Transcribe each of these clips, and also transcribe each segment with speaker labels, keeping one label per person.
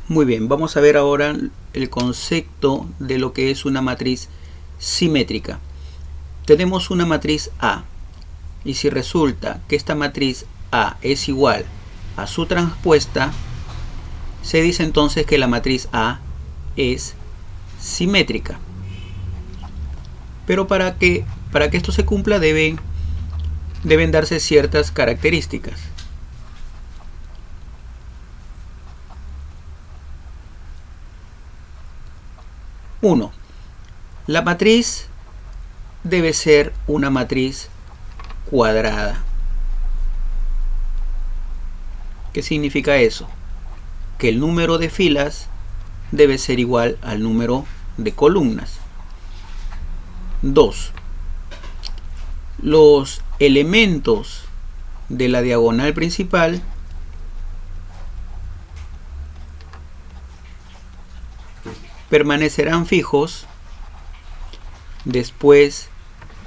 Speaker 1: Muy bien, vamos a ver ahora el concepto de lo que es una matriz simétrica. Tenemos una matriz A y si resulta que esta matriz A es igual a su transpuesta, se dice entonces que la matriz A es simétrica. Pero para que esto se cumpla deben darse ciertas características. Uno, la matriz debe ser una matriz cuadrada. ¿Qué significa eso? Que el número de filas debe ser igual al número de columnas. 2. Los elementos de la diagonal principal permanecerán fijos después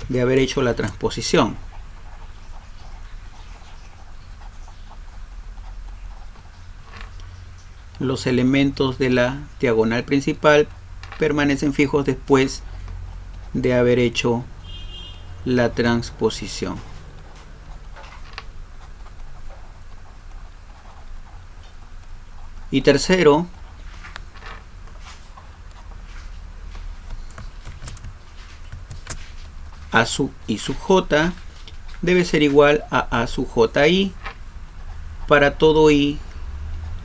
Speaker 1: de haber hecho la transposición. Los elementos de la diagonal principal permanecen fijos después de haber hecho la transposición. Y tercero, A sub I sub j debe ser igual a sub ji para todo I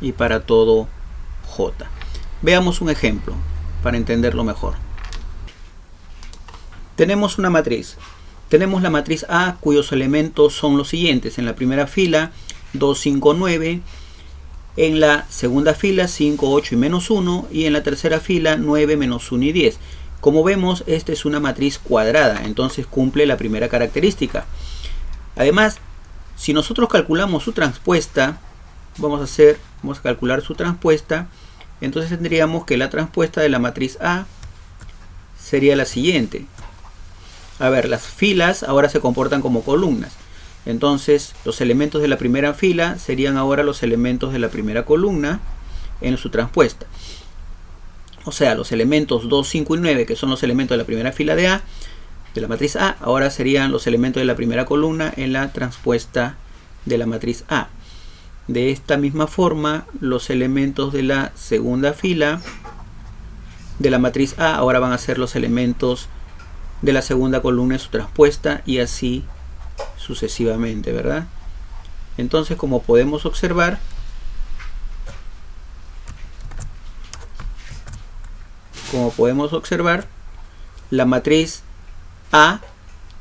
Speaker 1: y para todo j. Veamos un ejemplo para entenderlo mejor. Tenemos una matriz. Tenemos la matriz A cuyos elementos son los siguientes. En la primera fila 2, 5, 9. En la segunda fila 5, 8 y menos 1. Y en la tercera fila 9, menos 1 y 10. Como vemos, esta es una matriz cuadrada, entonces cumple la primera característica. Además, si nosotros calculamos su transpuesta, vamos a calcular su transpuesta, entonces tendríamos que la transpuesta de la matriz A sería la siguiente. A ver, las filas ahora se comportan como columnas. Entonces, los elementos de la primera fila serían ahora los elementos de la primera columna en su transpuesta. O sea, los elementos 2, 5 y 9, que son los elementos de la primera fila de A, de la matriz A, ahora serían los elementos de la primera columna en la transpuesta de la matriz A. De esta misma forma, los elementos de la segunda fila de la matriz A ahora van a ser los elementos de la segunda columna en su transpuesta y así sucesivamente, ¿verdad? Entonces, como podemos observar, la matriz A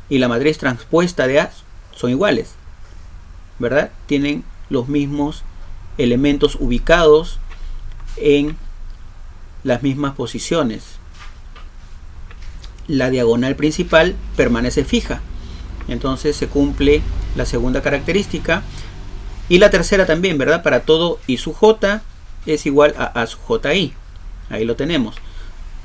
Speaker 1: y la matriz transpuesta de A son iguales, ¿verdad? Tienen los mismos elementos ubicados en las mismas posiciones. La diagonal principal permanece fija, entonces se cumple la segunda característica. Y la tercera también, ¿verdad? Para todo I sub j es igual a sub ji. Ahí lo tenemos.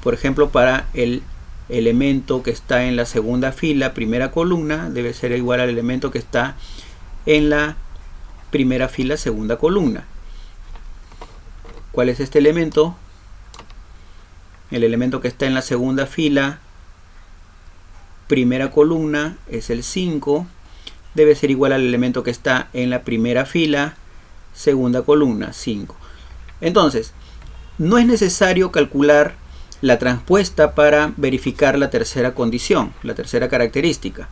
Speaker 1: Por ejemplo, para el elemento que está en la segunda fila, primera columna, debe ser igual al elemento que está en la primera fila, segunda columna. ¿Cuál es este elemento? El elemento que está en la segunda fila, primera columna, es el 5. Debe ser igual al elemento que está en la primera fila, segunda columna, 5. Entonces, no es necesario calcular la transpuesta para verificar la tercera condición, la tercera característica.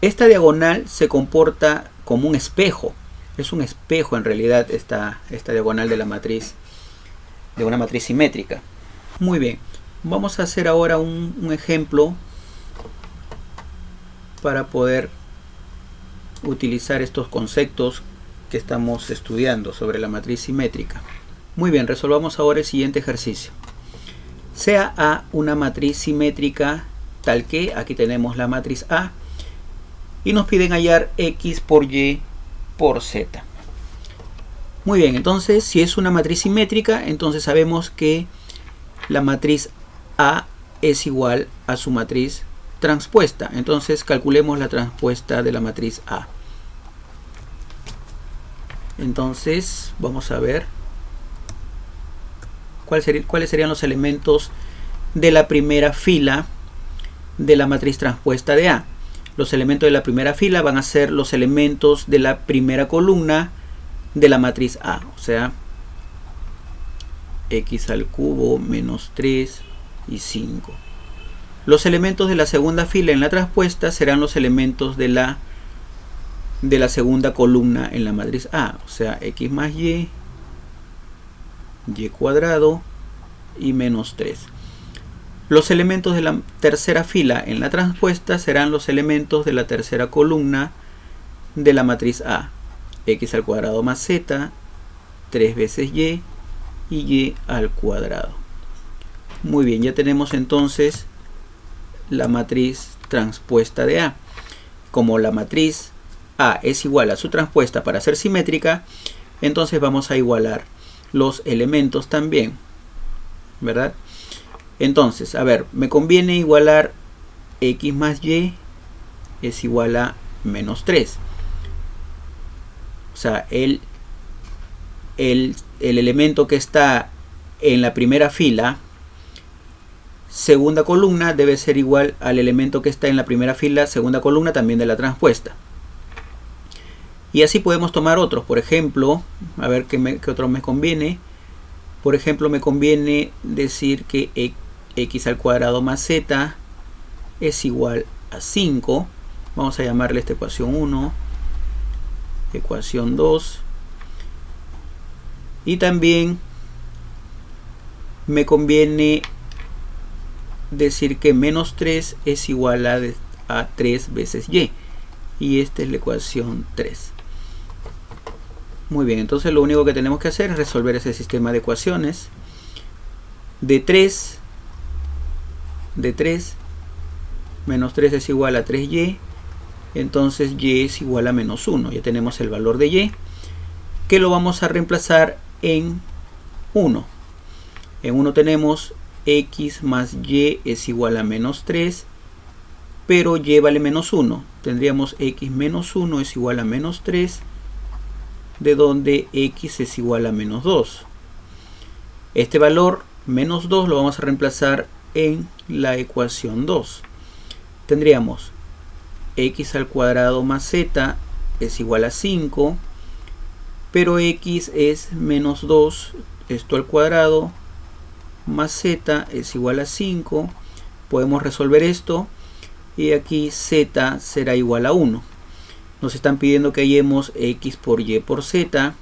Speaker 1: Esta diagonal se comporta como un espejo. Es un espejo en realidad esta diagonal de la matriz, de una matriz simétrica. Muy bien, vamos a hacer ahora un ejemplo para poder utilizar estos conceptos que estamos estudiando sobre la matriz simétrica. Muy bien, resolvamos ahora el siguiente ejercicio. Sea A una matriz simétrica tal que, aquí tenemos la matriz A, y nos piden hallar X por Y por Z. Muy bien, entonces si es una matriz simétrica, entonces sabemos que la matriz A es igual a su matriz transpuesta. Entonces calculemos la transpuesta de la matriz A. Entonces vamos a ver cuáles serían los elementos de la primera fila de la matriz transpuesta de A. Los elementos de la primera fila van a ser los elementos de la primera columna de la matriz A, o sea, x al cubo menos 3 y 5. Los elementos de la segunda fila en la transpuesta serán los elementos de la segunda columna en la matriz A, o sea, x más y cuadrado y menos 3. Los elementos de la tercera fila en la transpuesta serán los elementos de la tercera columna de la matriz A, x al cuadrado más z, 3 veces y al cuadrado. Muy bien, ya tenemos entonces la matriz transpuesta de A. Como la matriz A es igual a su transpuesta para ser simétrica, entonces vamos a igualar los elementos también, ¿verdad? Entonces, a ver, me conviene igualar x más y es igual a menos 3. O sea, el elemento que está en la primera fila, segunda columna, debe ser igual al elemento que está en la primera fila, segunda columna también de la transpuesta. Y así podemos tomar otros. Por ejemplo, a ver qué otro me conviene. Por ejemplo, me conviene decir que x al cuadrado más z es igual a 5. Vamos a llamarle esta ecuación 1, ecuación 2. Y también me conviene decir que menos 3 es igual a 3 veces y. Y esta es la ecuación 3. Muy bien, entonces lo único que tenemos que hacer es resolver ese sistema de ecuaciones. De 3 menos 3 es igual a 3y. Entonces y es igual a menos 1. Ya tenemos el valor de y, que lo vamos a reemplazar en 1. En 1 tenemos x más y es igual a menos 3, pero y vale menos 1. Tendríamos x menos 1 es igual a menos 3, de donde x es igual a menos 2. Este valor, menos 2, lo vamos a reemplazar en la ecuación 2. Tendríamos x al cuadrado más z es igual a 5, pero x es menos 2, esto al cuadrado, más z es igual a 5. Podemos resolver esto y aquí z será igual a 1. Nos están pidiendo que hallemos x por y por z.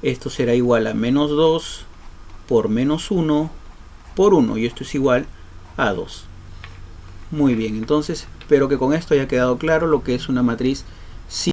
Speaker 1: Esto será igual a menos 2 por menos 1 por 1, y esto es igual a 2. Muy bien, entonces espero que con esto haya quedado claro lo que es una matriz